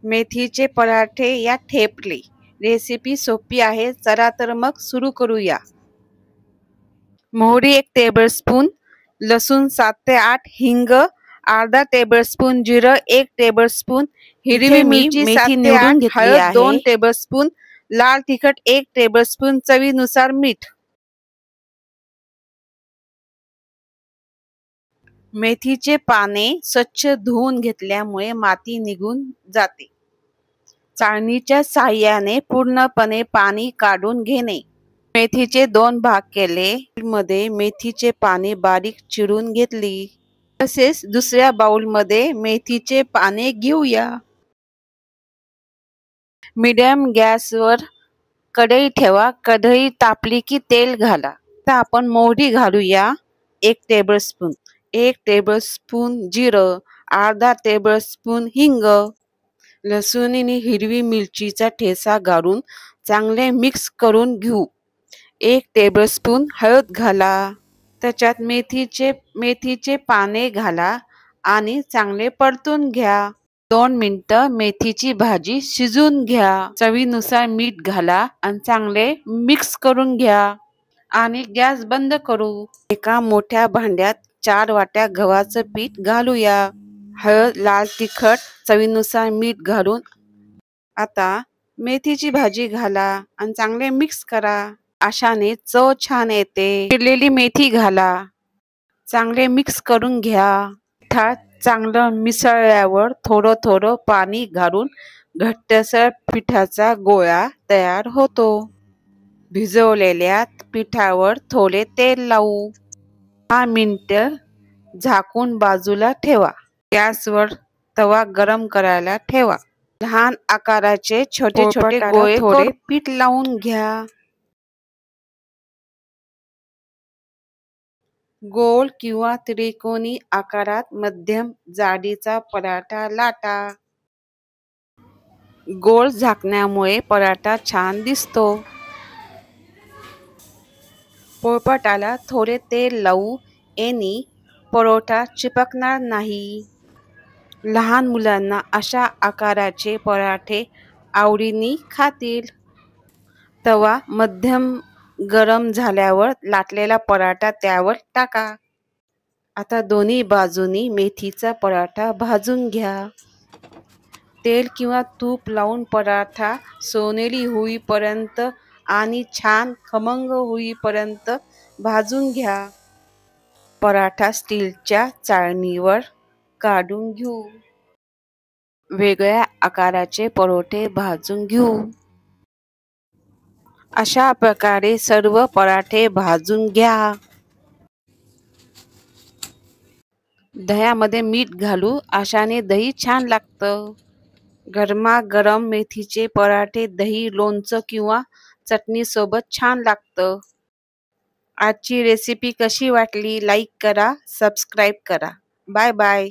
मेथीचे पराठे या ठेपले रेसिपी सोपी आहे. चला तर मग सुरू करूया. मोहरी 1 टेबलस्पून, लसूण 7 ते 8, हिंग अर्धा टेबलस्पून, जिरं 1 टेबलस्पून, हिरवी मिरची 7 ते 8, हळद 2 टेबलस्पून, लाल तिखट 1 टेबलस्पून, चवीनुसार मीठ. मेथीचे पाने स्वच्छ धुवून घेतल्यामुळे माती निघून जाते. चाळणीच्या साहाय्याने पूर्णपणे पाणी काढून घेणे. मेथीचे 2 भाग केले. मध्ये मेथीचे पाने बारीक चिरून घेतली. तसेच दुसऱ्या बाउलमध्ये मेथीचे पाने घेऊया. मीडियम गॅसवर कढई ठेवा. कढई तापली की तेल घाला. आता आपण मोहरी घालूया. 1 टेबलस्पून, 1 टेबलस्पून जिरं, अर्धा टेबलस्पून हिंग, लसूण आणि हिरवी मिरचीचा ठेचा घालून चांगले मिक्स करून घेऊ. 1 टेबलस्पून हळद घाला. त्याच्यात मेथीचे पाने घाला आणि चांगले परतून घ्या. 2 मिनिटं मेथीची भाजी शिजून घ्या. चवीनुसार मीठ घाला आणि चांगले मिक्स करून घ्या आणि गॅस बंद करू. एका मोठ्या भांड्यात 4 वाट्या गव्हाचं पीठ घालूया. हळद, लाल तिखट, चवीनुसार मीठ घालून आता मेथीची भाजी घाला आणि चांगले मिक्स करा. अशाने चव छान येते. चिरलेली मेथी घाला. चांगले मिक्स करून घ्या. पिठात चांगलं मिसळल्यावर थोडं थोडं पाणी घालून घट्टसर पिठाचा गोळा तयार होतो. भिजवलेल्या पिठावर थोडे तेल लावू. 10 मिनिटं झाकून बाजूला ठेवा. गॅसवर तवा गरम करायला ठेवा. लहान आकाराचे छोटे छोटे गोळे थोडे पीठ लावून घ्या. गोल किंवा त्रिकोणी आकारात मध्यम जाडीचा पराठा लाटा. गोल झाकण्यामुळे पराठा छान दिसतो. पोळपाटाला थोडे तेल लावू. यांनी परोठा चिपकणार नाही. लहान मुलांना अशा आकाराचे पराठे आवडीने खातील. तवा मध्यम गरम झाल्यावर लाटलेला पराठा त्यावर टाका. आता दोन्ही बाजूनी मेथीचा पराठा भाजून घ्या. तेल किंवा तूप लावून पराठा सोनेरी होईपर्यंत आणि छान खमंग होईपर्यंत भाजून घ्या. पराठा स्टीलच्या चाळणीवर काढून घेऊ. वेगळ्या आकाराचे परोठे भाजून घेऊ. अशा प्रकारे सर्व पराठे भाजून घ्या. दह्यामध्ये मीठ घालू. अशाने दही छान लागतं. गरमागरम मेथीचे पराठे दही, लोणचं किंवा चटणीसोबत छान लागतं. आजची रेसिपी कशी वाटली? लाईक करा, सबस्क्राईब करा. Bye bye.